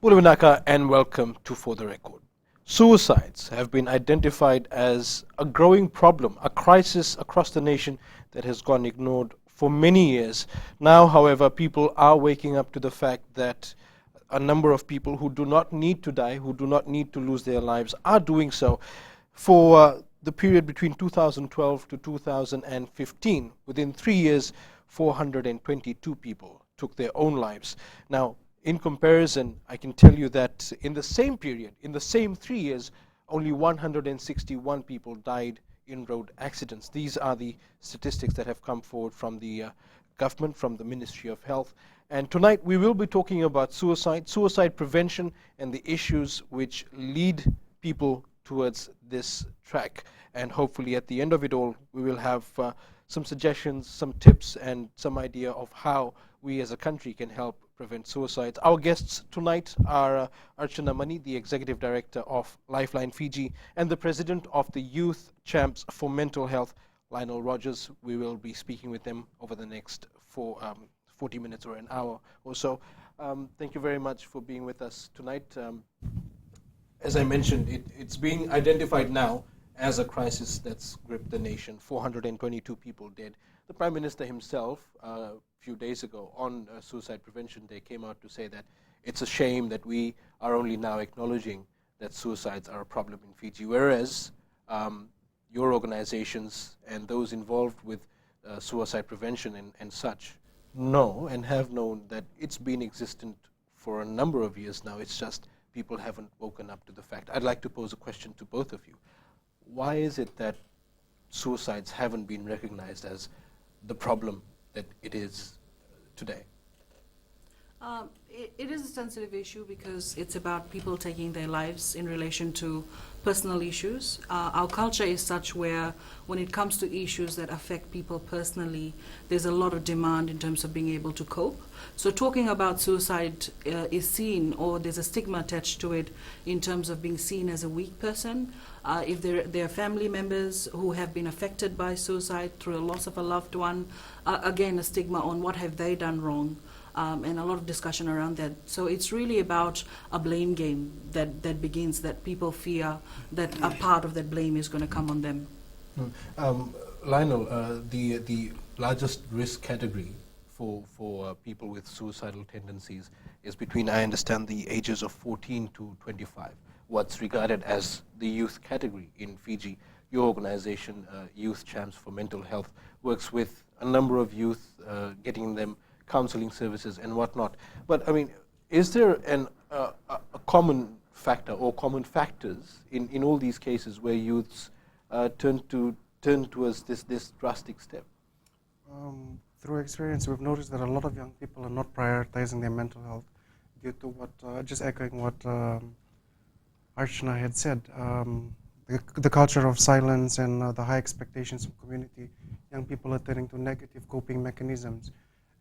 Bulavinaka and welcome to For the Record. Suicides have been identified as a growing problem, a crisis across the nation that has gone ignored for many years. Now, however, people are waking up to the fact that a number of people who do not need to die, who do not need to lose their lives, are doing so. For the period between 2012 to 2015, within 3 years, 422 people took their own lives. Now, in comparison, I can tell you that in the same period, in the same 3 years, only 161 people died in road accidents. These are the statistics that have come forward from the government, from the Ministry of Health. And tonight we will be talking about suicide, suicide prevention, and the issues which lead people towards this track. And hopefully at the end of it all, we will have some suggestions, some tips, and some idea of how we as a country can help prevent suicides. Our guests tonight are Archana Mani, the Executive Director of Lifeline Fiji, and the President of the Youth Champs for Mental Health, Lionel Rogers. We will be speaking with them over the next 40 minutes or an hour or so. Thank you very much for being with us tonight. As I mentioned, it's being identified now as a crisis that's gripped the nation. 422 people dead. The Prime Minister himself, a few days ago on Suicide Prevention Day, came out to say that it's a shame that we are only now acknowledging that suicides are a problem in Fiji, whereas your organizations and those involved with suicide prevention and such know and have known that it's been existent for a number of years now. It's just people haven't woken up to the fact. I'd like to pose a question to both of you. Why is it that suicides haven't been recognized as the problem that it is today? It is a sensitive issue because it's about people taking their lives in relation to personal issues. Our culture is such where when it comes to issues that affect people personally, there's a lot of demand in terms of being able to cope. So talking about suicide is seen, or there's a stigma attached to it in terms of being seen as a weak person. If there are family members who have been affected by suicide through a loss of a loved one, again, a stigma on what have they done wrong. And a lot of discussion around that. So it's really about a blame game that begins, that people fear that a part of that blame is going to come on them. Lionel, the largest risk category for people with suicidal tendencies is between, I understand, the ages of 14 to 25, what's regarded as the youth category in Fiji. Your organization, Youth Champs for Mental Health, works with a number of youth, getting them counseling services and whatnot. But I mean, is there a common factor or common factors in all these cases where youths turn towards this drastic step? Through experience, we've noticed that a lot of young people are not prioritizing their mental health due to what, just echoing what Archana had said, the culture of silence and the high expectations of community. Young people are turning to negative coping mechanisms.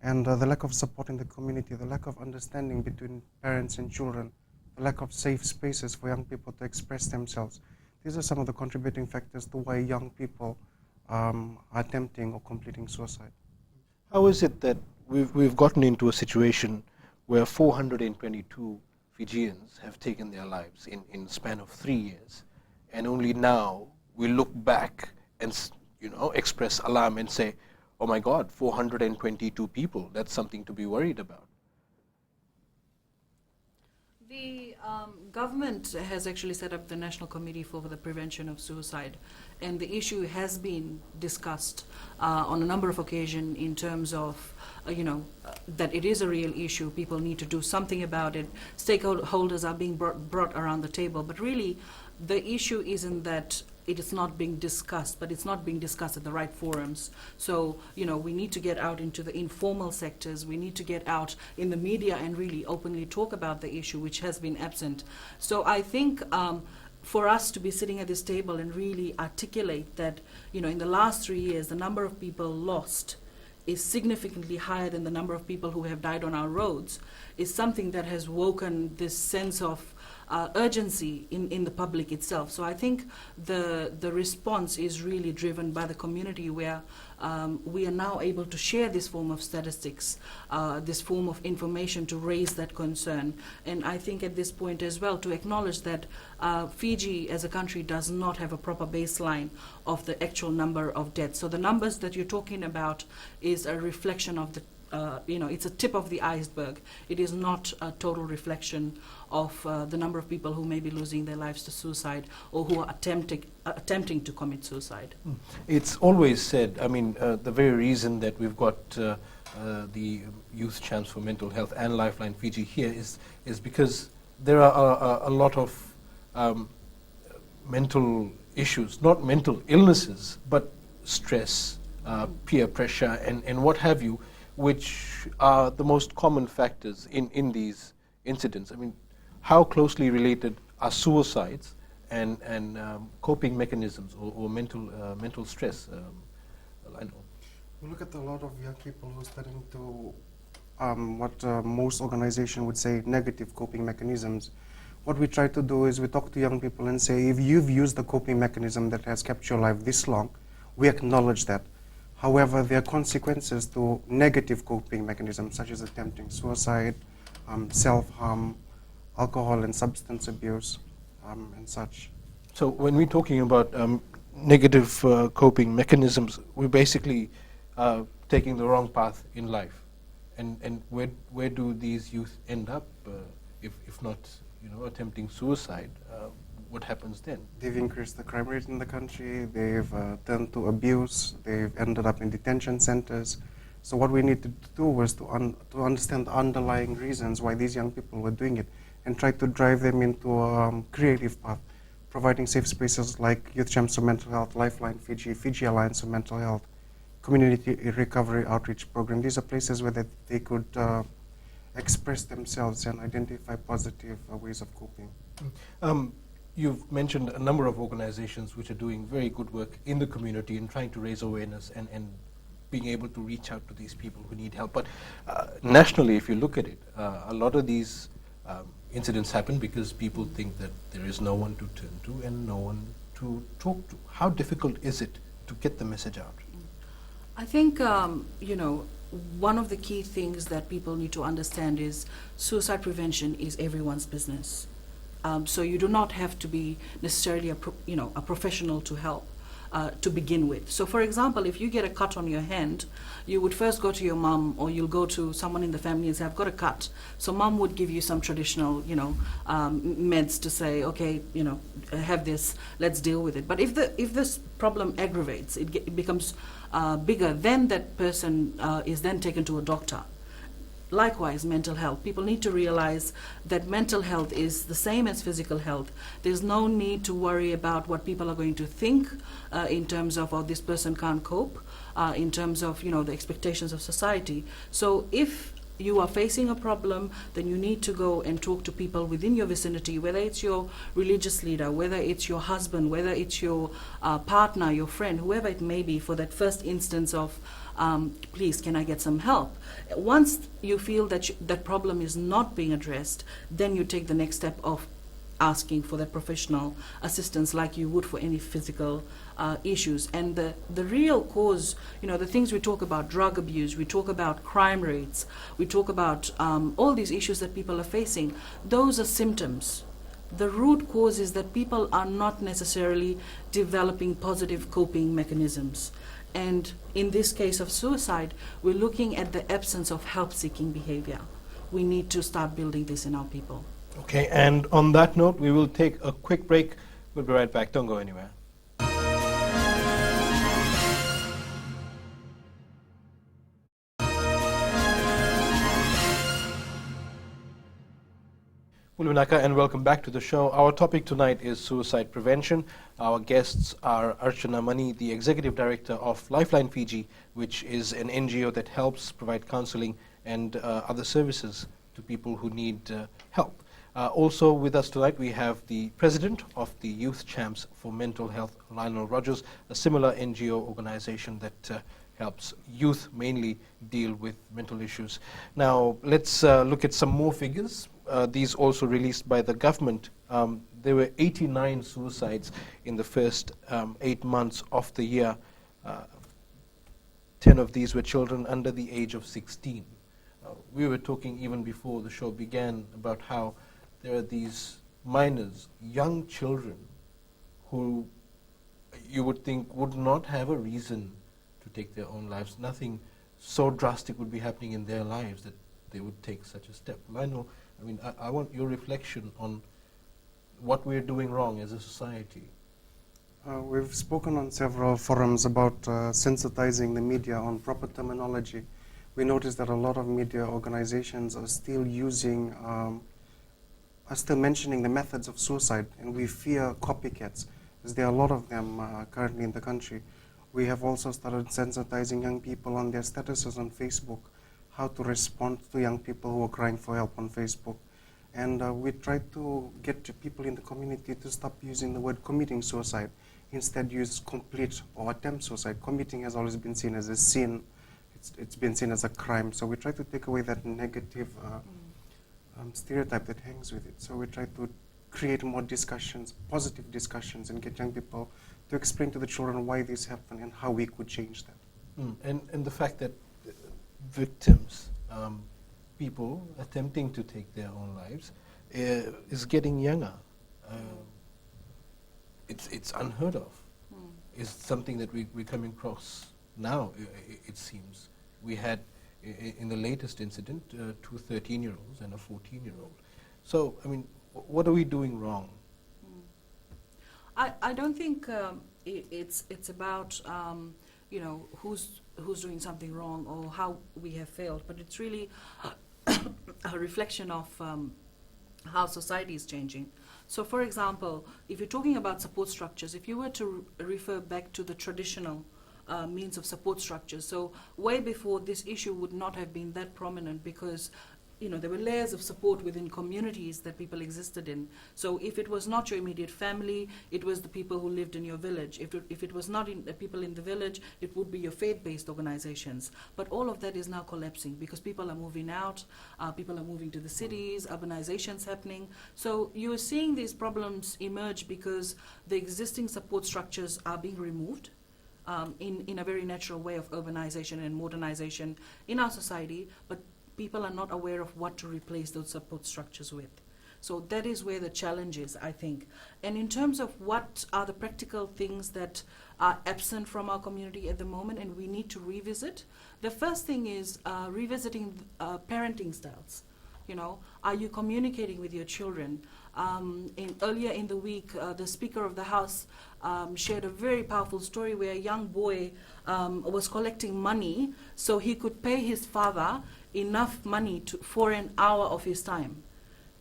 And the lack of support in the community, the lack of understanding between parents and children, the lack of safe spaces for young people to express themselves. These are some of the contributing factors to why young people are attempting or completing suicide. How is it that we've gotten into a situation where 422 Fijians have taken their lives in the span of 3 years, and only now we look back and express alarm and say, oh my God, 422 people, that's something to be worried about? The government has actually set up the National Committee for the Prevention of Suicide, and the issue has been discussed on a number of occasions in terms of, that it is a real issue. People need to do something about it. Stakeholders are being brought around the table, but really the issue isn't that it is not being discussed, but it's not being discussed at the right forums. So, we need to get out into the informal sectors. We need to get out in the media and really openly talk about the issue, which has been absent. So I think for us to be sitting at this table and really articulate that, in the last 3 years, the number of people lost is significantly higher than the number of people who have died on our roads, is something that has woken this sense of urgency in the public itself. So I think the response is really driven by the community, where we are now able to share this form of statistics, this form of information to raise that concern. And I think at this point as well to acknowledge that Fiji as a country does not have a proper baseline of the actual number of deaths. So the numbers that you're talking about is a reflection of the it's a tip of the iceberg. It is not a total reflection of the number of people who may be losing their lives to suicide or who are attempting to commit suicide. It's always said, I mean, the very reason that we've got the Youth Champs for Mental Health and Lifeline Fiji here is because there are a lot of mental issues, not mental illnesses, but stress, peer pressure, and what have you, which are the most common factors in these incidents. I mean, how closely related are suicides and coping mechanisms or mental stress? I know. We look at a lot of young people who are starting to what most organizations would say negative coping mechanisms. What we try to do is we talk to young people and say, if you've used the coping mechanism that has kept your life this long, we acknowledge that. However, there are consequences to negative coping mechanisms such as attempting suicide, self-harm, alcohol and substance abuse, and such. So when we're talking about negative coping mechanisms, we're basically taking the wrong path in life. And where do these youth end up if not attempting suicide? What happens then? They've increased the crime rate in the country, they've turned to abuse, they've ended up in detention centers. So what we need to do was to understand the underlying reasons why these young people were doing it and try to drive them into a creative path, providing safe spaces like Youth Champs for Mental Health, Lifeline Fiji, Fiji Alliance for Mental Health, Community Recovery Outreach Program. These are places where they could express themselves and identify positive ways of coping. You've mentioned a number of organizations which are doing very good work in the community and trying to raise awareness and being able to reach out to these people who need help. But nationally, if you look at it, a lot of these incidents happen because people think that there is no one to turn to and no one to talk to. How difficult is it to get the message out? I think, one of the key things that people need to understand is suicide prevention is everyone's business. So you do not have to be necessarily a professional to help to begin with. So for example, if you get a cut on your hand, you would first go to your mom or you'll go to someone in the family and say, I've got a cut. So mom would give you some traditional, meds to say, okay, have this, let's deal with it. But if this problem aggravates, it becomes bigger, then that person is then taken to a doctor. Likewise, mental health. People need to realize that mental health is the same as physical health. There's no need to worry about what people are going to think in terms of, oh, this person can't cope, in terms of, the expectations of society. So if you are facing a problem, then you need to go and talk to people within your vicinity, whether it's your religious leader, whether it's your husband, whether it's your partner, your friend, whoever it may be, for that first instance of, please, can I get some help? Once you feel that that problem is not being addressed, then you take the next step of asking for that professional assistance like you would for any physical issues. And the real cause, the things we talk about, drug abuse, we talk about crime rates, we talk about all these issues that people are facing, those are symptoms. The root cause is that people are not necessarily developing positive coping mechanisms. And in this case of suicide, we're looking at the absence of help-seeking behavior. We need to start building this in our people. Okay, and on that note, we will take a quick break. We'll be right back. Don't go anywhere. Mulunaka, and welcome back to the show. Our topic tonight is suicide prevention. Our guests are Archana Mani, the Executive Director of Lifeline Fiji, which is an NGO that helps provide counseling and other services to people who need help. Also with us tonight, we have the President of the Youth Champs for Mental Health, Lionel Rogers, a similar NGO organization that helps youth mainly deal with mental issues. Now, let's look at some more figures. These also released by the government. There were 89 suicides in the first 8 months of the year. 10 of these were children under the age of 16. We were talking even before the show began about how there are these minors, young children, who you would think would not have a reason to take their own lives. Nothing so drastic would be happening in their lives that they would take such a step. Lionel, I want your reflection on what we're doing wrong as a society. We've spoken on several forums about sensitizing the media on proper terminology. We noticed that a lot of media organizations are still using, are still mentioning the methods of suicide, and we fear copycats, as there are a lot of them currently in the country. We have also started sensitizing young people on their statuses on Facebook, how to respond to young people who are crying for help on Facebook. And we try to get people in the community to stop using the word committing suicide. Instead, use complete or attempt suicide. Committing has always been seen as a sin. It's been seen as a crime. So we try to take away that negative stereotype that hangs with it. So we try to create more discussions, positive discussions, and get young people to explain to the children why this happened and how we could change that. And the fact that victims, people attempting to take their own lives, is getting younger. It's unheard of. It's something that we're coming across now, it seems. We had, in the latest incident, 2 13-year-olds and a 14-year-old. So, what are we doing wrong? I don't think it's about who's doing something wrong or how we have failed, but it's really a reflection of how society is changing. So, for example, if you're talking about support structures, if you were to refer back to the traditional means of support structures, so way before, this issue would not have been that prominent because there were layers of support within communities that people existed in. So if it was not your immediate family, it was the people who lived in your village. If it was not the people in the village, it would be your faith-based organizations. But all of that is now collapsing because people are moving out, people are moving to the cities, urbanization's happening. So you are seeing these problems emerge because the existing support structures are being removed in a very natural way of urbanization and modernization in our society, but people are not aware of what to replace those support structures with. So that is where the challenge is, I think. And in terms of what are the practical things that are absent from our community at the moment and we need to revisit, the first thing is revisiting parenting styles. Are you communicating with your children? Earlier in the week, the Speaker of the House shared a very powerful story where a young boy was collecting money so he could pay his father enough money for an hour of his time.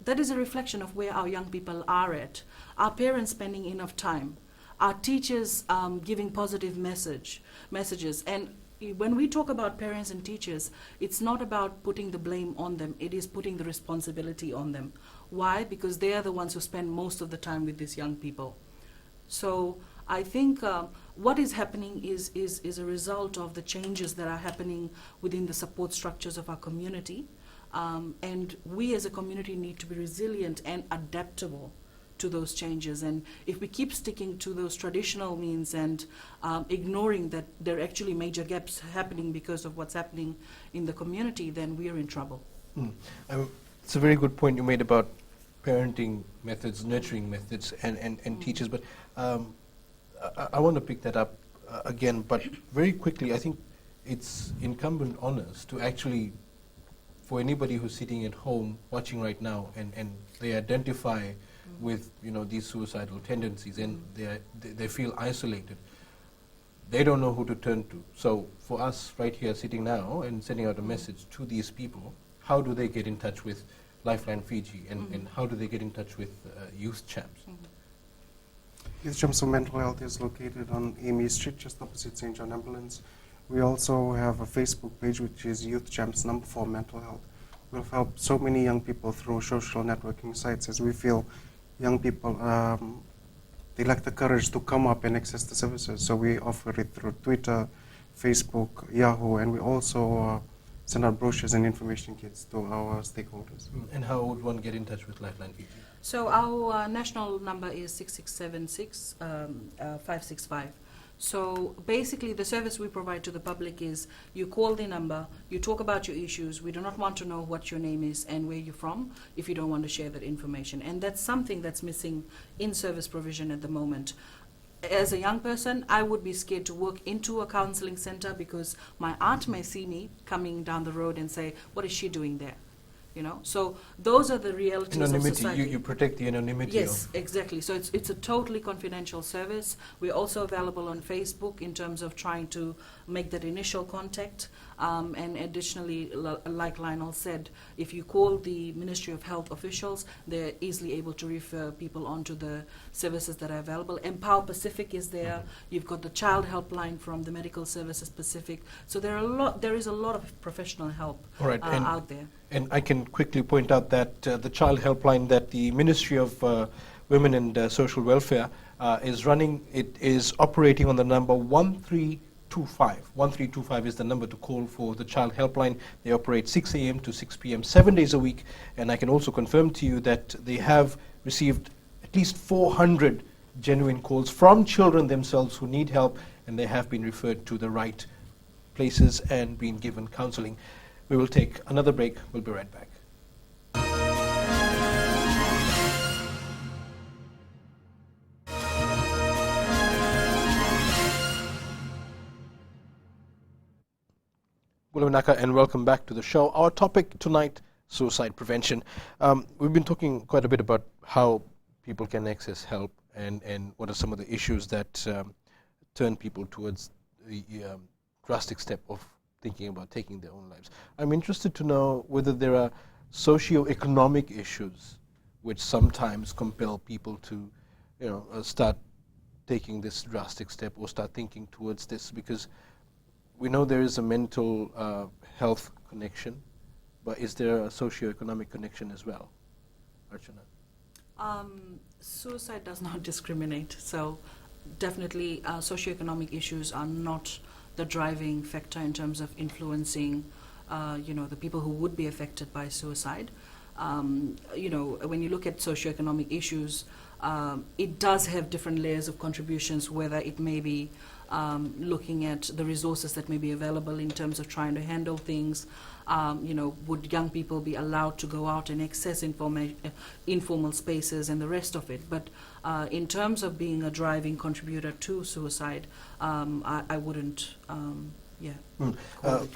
That is a reflection of where our young people are at. Our parents spending enough time. Our teachers giving positive messages. And when we talk about parents and teachers, it's not about putting the blame on them. It is putting the responsibility on them. Why? Because they are the ones who spend most of the time with these young people. So I think what is happening is a result of the changes that are happening within the support structures of our community. And we as a community need to be resilient and adaptable to those changes. And if we keep sticking to those traditional means and ignoring that there are actually major gaps happening because of what's happening in the community, then we are in trouble. It's a very good point you made about parenting methods, nurturing methods, and teachers. But I want to pick that up again, but very quickly. I think it's incumbent on us to actually, for anybody who's sitting at home watching right now and they identify with these suicidal tendencies and they feel isolated, they don't know who to turn to. So for us right here sitting now and sending out a message to these people, how do they get in touch with Lifeline Fiji and how do they get in touch with Youth Champs? Youth Champs for Mental Health is located on Amy Street, just opposite St. John Ambulance. We also have a Facebook page, which is Youth Champs #4 Mental Health. We've helped so many young people through social networking sites, as we feel young people, they lack the courage to come up and access the services. So we offer it through Twitter, Facebook, Yahoo, and we also send out brochures and information kits to our stakeholders. And how would one get in touch with Lifeline Fiji? So our national number is 6676 565. So basically the service we provide to the public is you call the number, you talk about your issues. We do not want to know what your name is and where you're from if you don't want to share that information. And that's something that's missing in service provision at the moment. As a young person, I would be scared to walk into a counseling center because my aunt may see me coming down the road and say, what is she doing there? You know, so those are the realities of Anonymity, society. you protect the anonymity Yes, of... exactly. So it's a totally confidential service. We're also available on Facebook in terms of trying to make that initial contact. And additionally, like Lionel said, if you call the Ministry of Health officials, they're easily able to refer people onto the services that are available. Empower Pacific is there. You've got the Child Helpline from the Medical Services Pacific. So there is a lot of professional help All right, out there. And I can quickly point out that the child helpline that the Ministry of Women and Social Welfare is running, it is operating on the number 1325. 1325 is the number to call for the child helpline. They operate 6 a.m. to 6 p.m. 7 days a week. And I can also confirm to you that they have received at least 400 genuine calls from children themselves who need help, and they have been referred to the right places and been given counseling. We will take another break. We'll be right back. Gulamanaka, and welcome back to the show. Our topic tonight, suicide prevention. We've been talking quite a bit about how people can access help and what are some of the issues that turn people towards the drastic step of thinking about taking their own lives. I'm interested to know whether there are socio-economic issues which sometimes compel people to, start taking this drastic step or start thinking towards this, because we know there is a mental health connection, but is there a socio-economic connection as well? Archana? Suicide does not discriminate, so definitely socioeconomic issues are not the driving factor in terms of influencing, the people who would be affected by suicide. When you look at socioeconomic issues, it does have different layers of contributions, whether it may be looking at the resources that may be available in terms of trying to handle things. Would young people be allowed to go out and access informal spaces and the rest of it? But in terms of being a driving contributor to suicide, I wouldn't,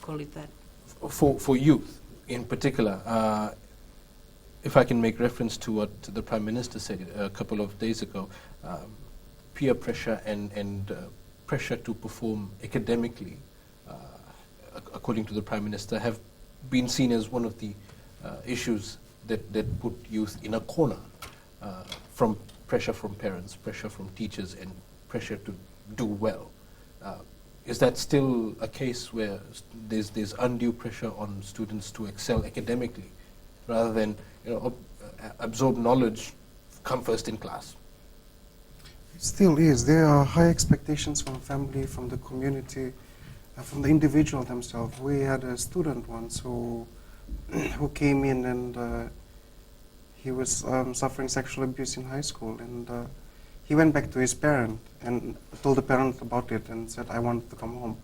call it that. For youth in particular, if I can make reference to what the Prime Minister said a couple of days ago, peer pressure and pressure to perform academically, according to the Prime Minister, have been seen as one of the issues that put youth in a corner, from pressure from parents, pressure from teachers, and pressure to do well. Is that still a case where there's undue pressure on students to excel academically, rather than absorb knowledge, come first in class? It still is. There are high expectations from family, from the community, from the individual themselves. We had a student once who came in and he was suffering sexual abuse in high school, and he went back to his parent and told the parent about it and said, I want to come home.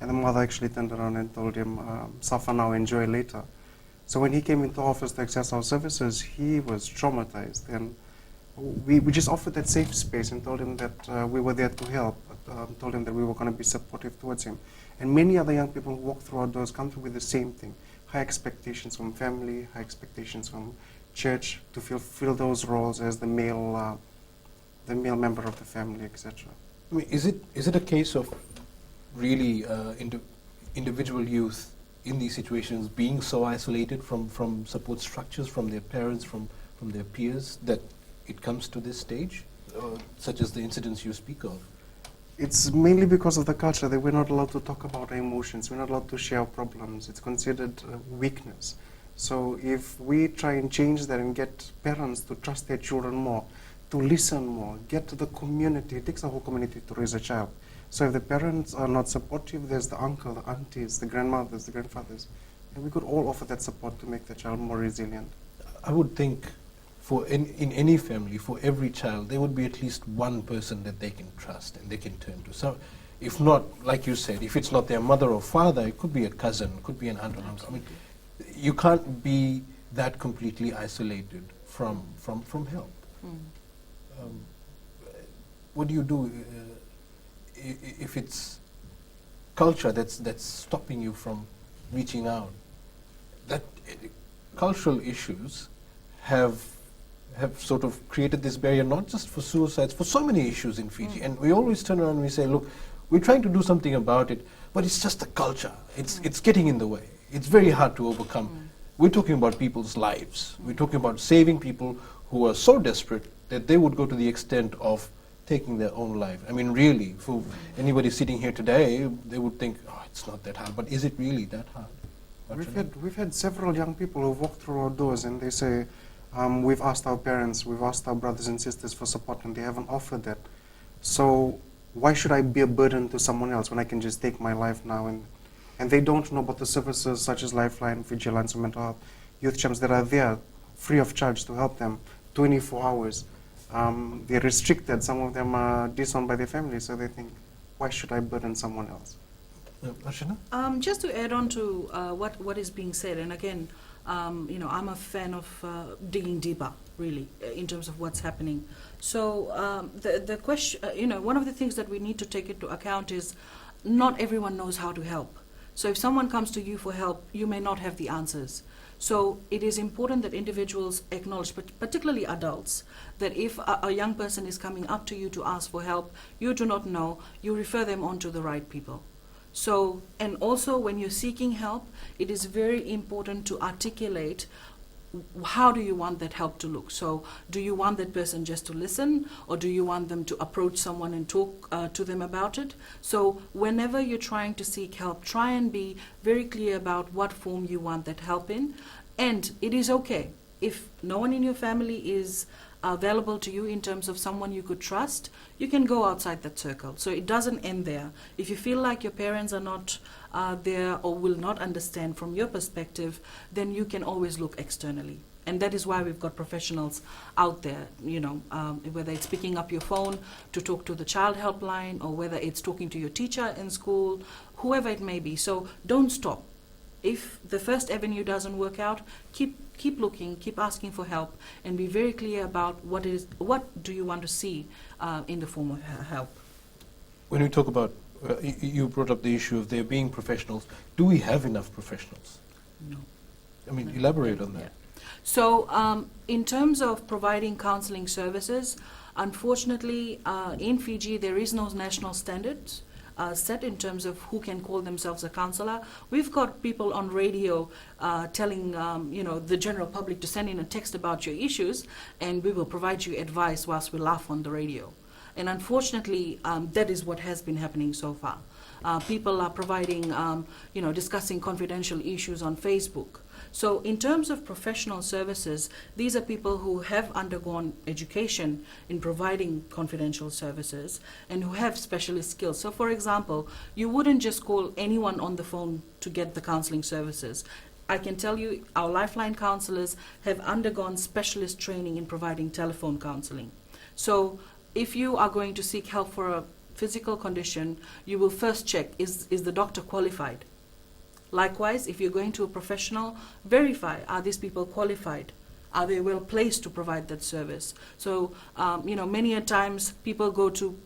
And the mother actually turned around and told him, suffer now, enjoy later. So when he came into office to access our services, he was traumatized. And we just offered that safe space and told him that we were there to help, but, told him that we were going to be supportive towards him. And many other young people who walk through our doors come through with the same thing. High expectations from family, high expectations from church to fulfill those roles as the male member of the family, etc. I mean, is it a case of really individual youth in these situations being so isolated from support structures, from their parents, from their peers, that it comes to this stage, such as the incidents you speak of? It's mainly because of the culture that we're not allowed to talk about our emotions, we're not allowed to share problems. It's considered weakness. So if we try and change that and get parents to trust their children more, to listen more, get to the community, it takes a whole community to raise a child. So if the parents are not supportive, there's the uncle, the aunties, the grandmothers, the grandfathers, and we could all offer that support to make the child more resilient. I would think in any family, for every child, there would be at least one person that they can trust and they can turn to. So, if not, like you said, if it's not their mother or father, it could be a cousin, it could be an aunt or uncle. I mean, you can't be that completely isolated from help. What do you do if it's culture that's stopping you from reaching out? That cultural issues have sort of created this barrier, not just for suicides, for so many issues in Fiji. And we always turn around and we say, look, we're trying to do something about it, but it's just the culture. It's getting in the way. It's very hard to overcome. We're talking about people's lives. We're talking about saving people who are so desperate that they would go to the extent of taking their own life. I mean, really, for anybody sitting here today, they would think, oh, it's not that hard. But is it really that hard? We've had several young people who've walked through our doors and they say, we've asked our parents, we've asked our brothers and sisters for support and they haven't offered that. So why should I be a burden to someone else when I can just take my life now? And they don't know about the services such as Lifeline, Vigilance, and mental health youth champs that are there free of charge to help them 24 hours. They're restricted. Some of them are disowned by their families, so they think, why should I burden someone else? Ashina? Just to add on to what is being said, and again, I'm a fan of digging deeper, really, in terms of what's happening. So the question, one of the things that we need to take into account is not everyone knows how to help. So if someone comes to you for help, you may not have the answers. So it is important that individuals acknowledge, particularly adults, that if a young person is coming up to you to ask for help, you do not know, you refer them on to the right people. So, and also when you're seeking help, it is very important to articulate how do you want that help to look. So do you want that person just to listen, or do you want them to approach someone and talk to them about it? So whenever you're trying to seek help, try and be very clear about what form you want that help in. And it is okay if no one in your family is available to you in terms of someone you could trust, you can go outside that circle. So it doesn't end there. If you feel like your parents are not there or will not understand from your perspective, then you can always look externally. And that is why we've got professionals out there, whether it's picking up your phone to talk to the child helpline, or whether it's talking to your teacher in school, whoever it may be. So don't stop. If the first avenue doesn't work out, keep looking, keep asking for help, and be very clear about what do you want to see in the form of help. When we talk about, you brought up the issue of there being professionals. Do we have enough professionals? No. I mean, elaborate on that. Yeah. So in terms of providing counseling services, unfortunately, in Fiji, there is no national standards set in terms of who can call themselves a counselor. We've got people on radio telling the general public to send in a text about your issues, and we will provide you advice whilst we laugh on the radio. And unfortunately, that is what has been happening so far. People are providing, discussing confidential issues on Facebook. So in terms of professional services, these are people who have undergone education in providing confidential services and who have specialist skills. So for example, you wouldn't just call anyone on the phone to get the counseling services. I can tell you our Lifeline counselors have undergone specialist training in providing telephone counseling. So if you are going to seek help for a physical condition, you will first check, is the doctor qualified? Likewise, if you're going to a professional, verify, are these people qualified? Are they well placed to provide that service? So, many a times people go to,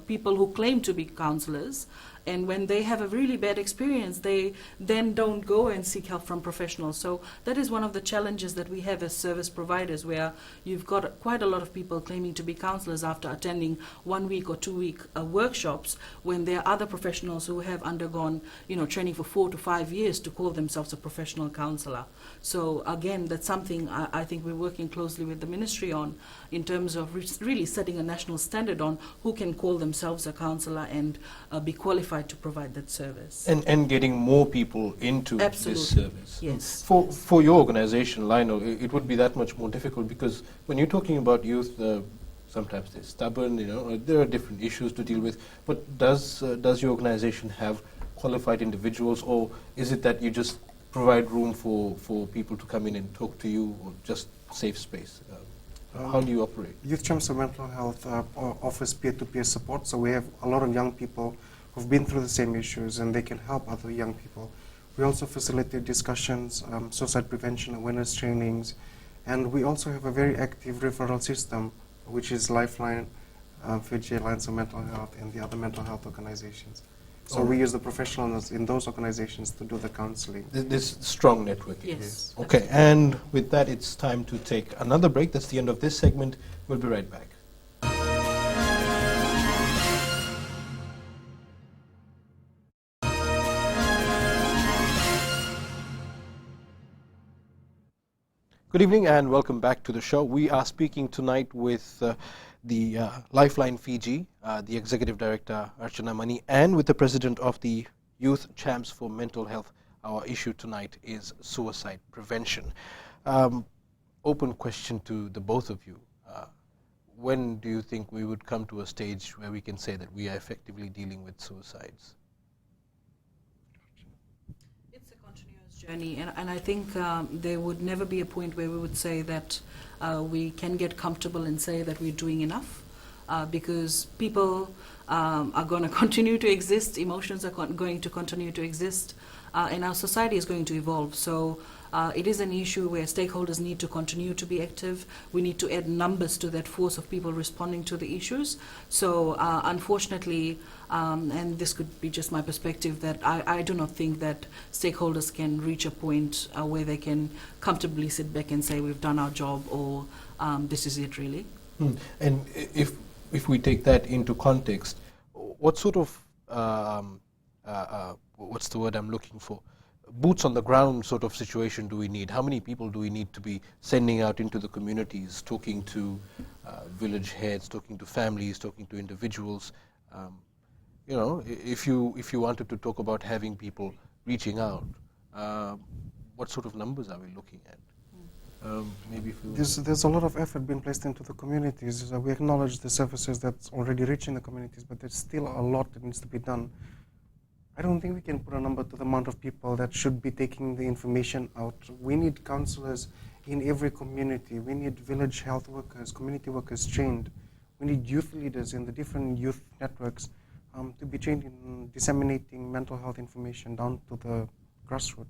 people who claim to be counselors, and when they have a really bad experience, they then don't go and seek help from professionals. So that is one of the challenges that we have as service providers, where you've got quite a lot of people claiming to be counselors after attending 1 week or 2 week workshops, when there are other professionals who have undergone, training for 4 to 5 years to call themselves a professional counselor. So again, that's something I think we're working closely with the ministry on, in terms of really setting a national standard on who can call themselves a counselor and be qualified to provide that service. And getting more people into Absolutely. this service. Yes. For your organization, Lionel, it would be that much more difficult, because when you're talking about youth sometimes they're stubborn, there are different issues to deal with. But does your organization have qualified individuals, or is it that you just provide room for people to come in and talk to you, or just safe space? How do you operate? Youth Champs of Mental Health offers peer-to-peer support, so we have a lot of young people who've been through the same issues and they can help other young people. We also facilitate discussions, suicide prevention awareness trainings, and we also have a very active referral system, which is Lifeline, Fiji Alliance of Mental Health, and the other mental health organizations. So we use the professionals in those organizations to do the counseling. This strong networking. Yes. Okay, and with that, it's time to take another break. That's the end of this segment. We'll be right back. Good evening and welcome back to the show. We are speaking tonight with the Lifeline Fiji, the Executive Director Archana Mani, and with the President of the Youth Champs for Mental Health. Our issue tonight is suicide prevention. Open question to the both of you. When do you think we would come to a stage where we can say that we are effectively dealing with suicides? It's a continuous journey, and I think there would never be a point where we would say that we can get comfortable and say that we're doing enough, because people are going to continue to exist, emotions are going to continue to exist, and our society is going to evolve. So it is an issue where stakeholders need to continue to be active. We need to add numbers to that force of people responding to the issues. So unfortunately, and this could be just my perspective, that I do not think that stakeholders can reach a point where they can comfortably sit back and say we've done our job, or this is it really. And if we take that into context, what sort of what's the word I'm looking for? Boots on the ground sort of situation do we need? How many people do we need to be sending out into the communities, talking to village heads, talking to families, talking to individuals? If you wanted to talk about having people reaching out, what sort of numbers are we looking at? Maybe if there's a lot of effort being placed into the communities. We acknowledge the services that's already reaching the communities, but there's still a lot that needs to be done. I don't think we can put a number to the amount of people that should be taking the information out. We need counselors in every community. We need village health workers, community workers trained. We need youth leaders in the different youth networks to be trained in disseminating mental health information down to the grassroots.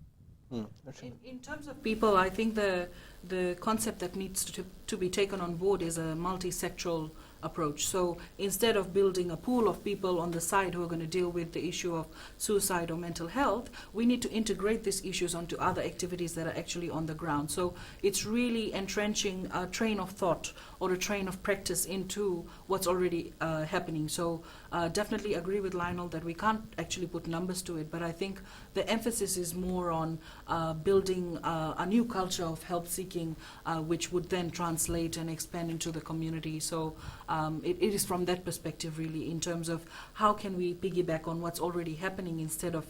In terms of people, I think the concept that needs to be taken on board is a multi-sectoral approach. So instead of building a pool of people on the side who are going to deal with the issue of suicide or mental health, we need to integrate these issues onto other activities that are actually on the ground. So it's really entrenching a train of thought or a train of practice into what's already happening. So definitely agree with Lionel that we can't actually put numbers to it, but I think the emphasis is more on building a new culture of help seeking, which would then translate and expand into the community. So it is from that perspective really, in terms of how can we piggyback on what's already happening instead of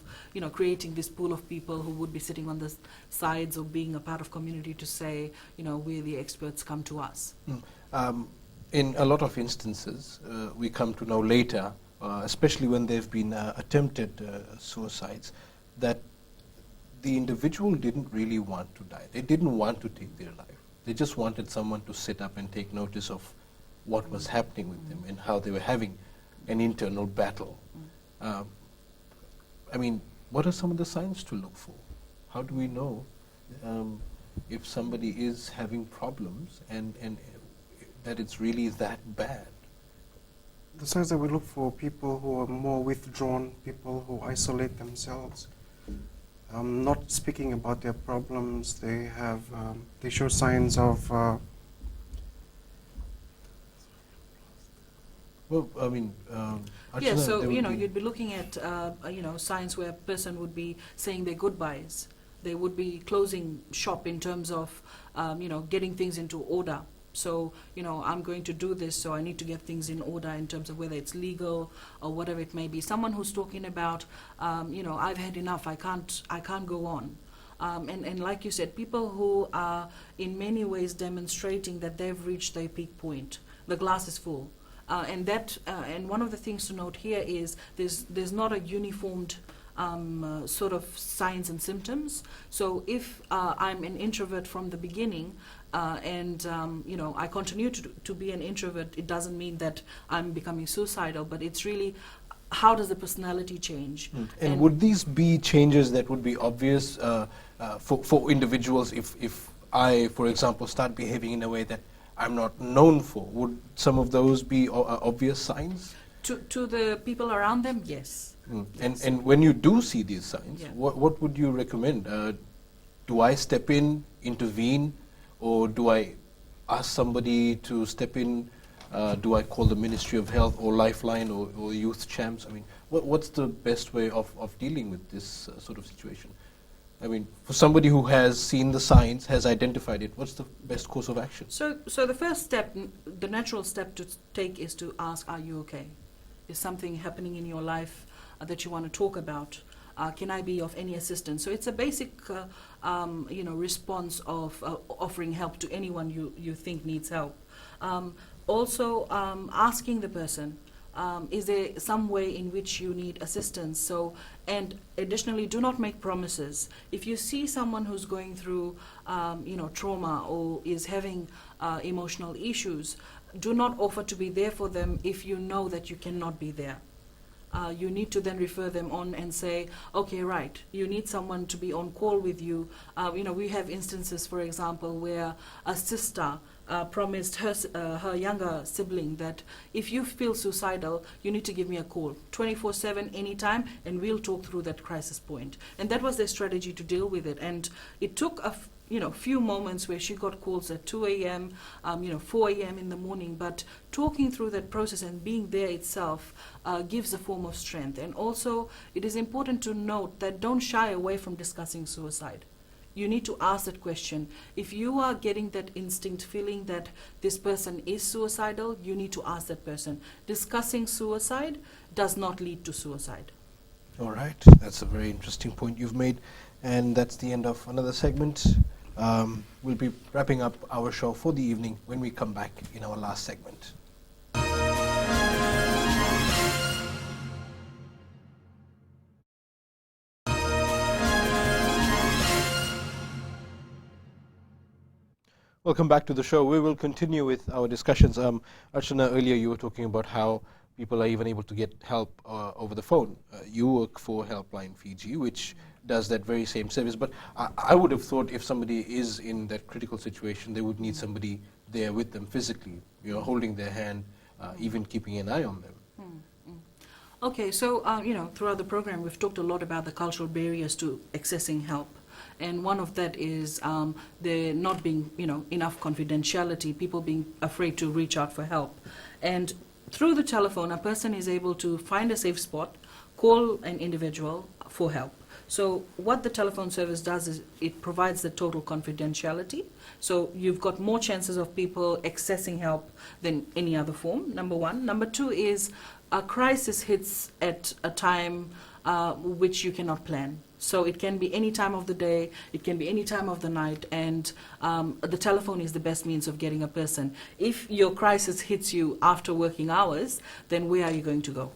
creating this pool of people who would be sitting on the sides or being a part of community to say we're the experts, come to us. In a lot of instances, we come to know later, especially when there have been attempted suicides, that the individual didn't really want to die. They didn't want to take their life. They just wanted someone to sit up and take notice of what was happening with them and how they were having an internal battle. What are some of the signs to look for? How do we know if somebody is having problems and that it's really that bad? The signs that we look for: people who are more withdrawn, people who isolate themselves, not speaking about their problems. They show signs of yeah, so you'd be looking at signs where a person would be saying their goodbyes. They would be closing shop in terms of getting things into order. So I'm going to do this, so I need to get things in order in terms of whether it's legal or whatever it may be. Someone who's talking about I've had enough, I can't go on. And like you said, people who are in many ways demonstrating that they've reached their peak point. the glass is full. And one of the things to note here is there's not a uniformed sort of signs and symptoms. So if I'm an introvert from the beginning, I continue to be an introvert, it doesn't mean that I'm becoming suicidal, but it's really how does the personality change. And would these be changes that would be obvious for individuals if I, for example, start behaving in a way that I'm not known for? Would some of those be obvious signs? To the people around them, yes. Yes. And when you do see these signs, Yeah. what would you recommend? Do I step in, intervene, or do I ask somebody to step in? Do I call the Ministry of Health or Lifeline or Youth Champs? I mean, what's the best way of dealing with this sort of situation? I mean, for somebody who has seen the signs, has identified it, what's the best course of action? So the first step, the natural step to take is to ask, are you okay? Is something happening in your life that you want to talk about? Can I be of any assistance? So it's a basic, response of offering help to anyone you think needs help. Also, asking the person, is there some way in which you need assistance? So, and additionally, do not make promises. If you see someone who's going through, trauma or is having emotional issues, do not offer to be there for them if you know that you cannot be there. You need to then refer them on and say, okay, right, you need someone to be on call with you. We have instances, for example, where a sister promised her younger sibling that if you feel suicidal, you need to give me a call 24/7 anytime, and we'll talk through that crisis point. And that was their strategy to deal with it. And it took a few moments where she got calls at 2 a.m., 4 a.m. in the morning, but talking through that process and being there itself gives a form of strength. And also, it is important to note that don't shy away from discussing suicide. You need to ask that question. If you are getting that instinct feeling that this person is suicidal, you need to ask that person. Discussing suicide does not lead to suicide. All right, that's a very interesting point you've made. And that's the end of another segment. We'll be wrapping up our show for the evening when we come back in our last segment. Welcome back to the show. We will continue with our discussions. Archana, earlier you were talking about how people are even able to get help over the phone. You work for Helpline Fiji, which does that very same service. But I would have thought if somebody is in that critical situation, they would need somebody there with them physically, holding their hand, even keeping an eye on them. Okay, so throughout the program, we've talked a lot about the cultural barriers to accessing help. And one of that is there not being, enough confidentiality, people being afraid to reach out for help. And through the telephone, a person is able to find a safe spot, call an individual for help. So what the telephone service does is it provides the total confidentiality. So you've got more chances of people accessing help than any other form, number one. Number two is a crisis hits at a time which you cannot plan. So it can be any time of the day, it can be any time of the night, and the telephone is the best means of getting a person. If your crisis hits you after working hours, then where are you going to go?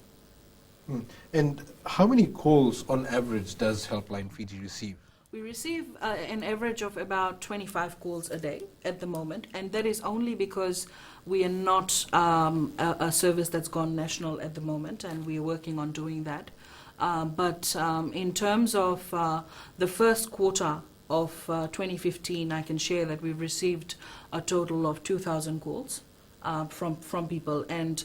And how many calls on average does Helpline Fiji receive? We receive an average of about 25 calls a day at the moment, and that is only because we are not a service that's gone national at the moment, and we are working on doing that. But in terms of the first quarter of 2015, I can share that we've received a total of 2,000 calls from people, and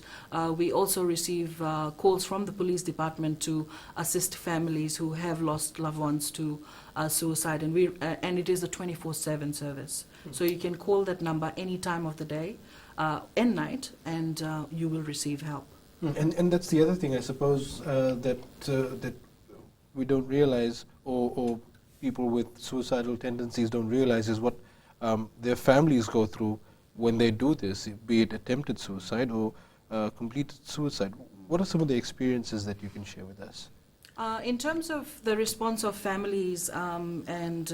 we also receive calls from the police department to assist families who have lost loved ones to suicide, and it is a 24/7 service. So you can call that number any time of the day and night, and you will receive help. And that's the other thing, I suppose, that we don't realize, or people with suicidal tendencies don't realize, is what their families go through when they do this, be it attempted suicide or completed suicide. What are some of the experiences that you can share with us? In terms of the response of families and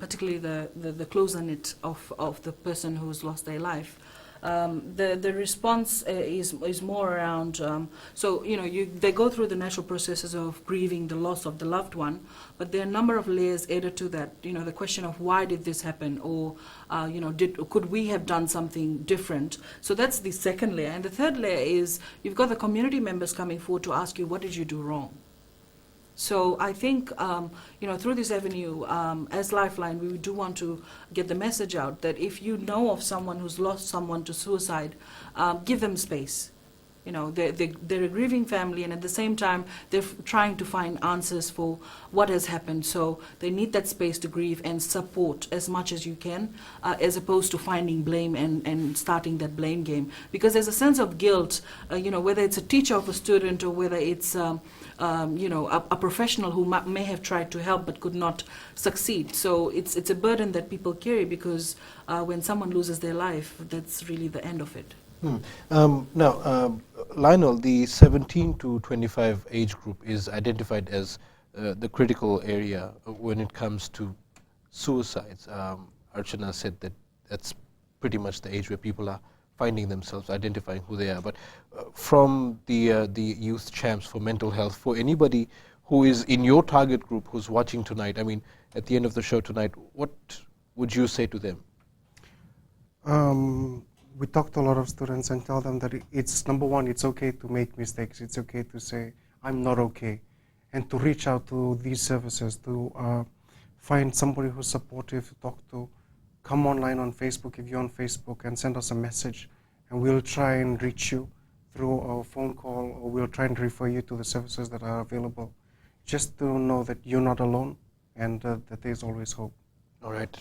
particularly the closer knit of the person who's lost their life, The response is more around, so they go through the natural processes of grieving the loss of the loved one, but there are a number of layers added to that. The question of why did this happen, or could we have done something different? So that's the second layer, and the third layer is you've got the community members coming forward to ask you, what did you do wrong? So I think, through this avenue, as Lifeline, we do want to get the message out that if you know of someone who's lost someone to suicide, give them space. They're a grieving family, and at the same time, they're trying to find answers for what has happened. So they need that space to grieve and support as much as you can, as opposed to finding blame and starting that blame game. Because there's a sense of guilt, whether it's a teacher of a student or whether it's a professional who may have tried to help but could not succeed. So it's a burden that people carry, because when someone loses their life, that's really the end of it. Now, Lionel, the 17 to 25 age group is identified as the critical area when it comes to suicides. Archana said that that's pretty much the age where people are finding themselves, identifying who they are. But from the youth champs for mental health, for anybody who is in your target group who's watching tonight, I mean, at the end of the show tonight, what would you say to them? We talk to a lot of students and tell them that it's, number one, it's okay to make mistakes. It's okay to say, I'm not okay. And to reach out to these services, to find somebody who's supportive to talk to. Come online on Facebook if you're on Facebook and send us a message, and we'll try and reach you through a phone call, or we'll try and refer you to the services that are available. Just to know that you're not alone, and that there's always hope. All right.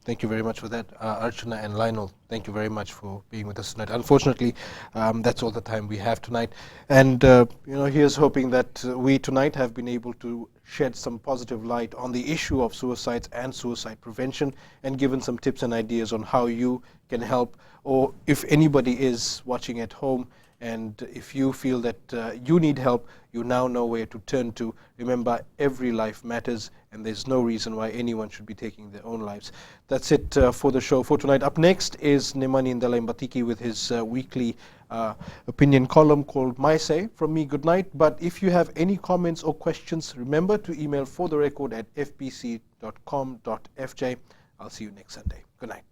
Thank you very much for that. Archana and Lionel, thank you very much for being with us tonight. Unfortunately, that's all the time we have tonight. And, here's hoping that we tonight have been able to shed some positive light on the issue of suicides and suicide prevention, and given some tips and ideas on how you can help, or if anybody is watching at home and if you feel that you need help, you now know where to turn to. Remember, every life matters, and there's no reason why anyone should be taking their own lives. That's it for the show for tonight. Up next is Nemani Ndala Mbatiki with his weekly opinion column called My Say. From me, good night. But if you have any comments or questions, remember to email fortherecord@fbc.com.fj. I'll see you next Sunday. Good night.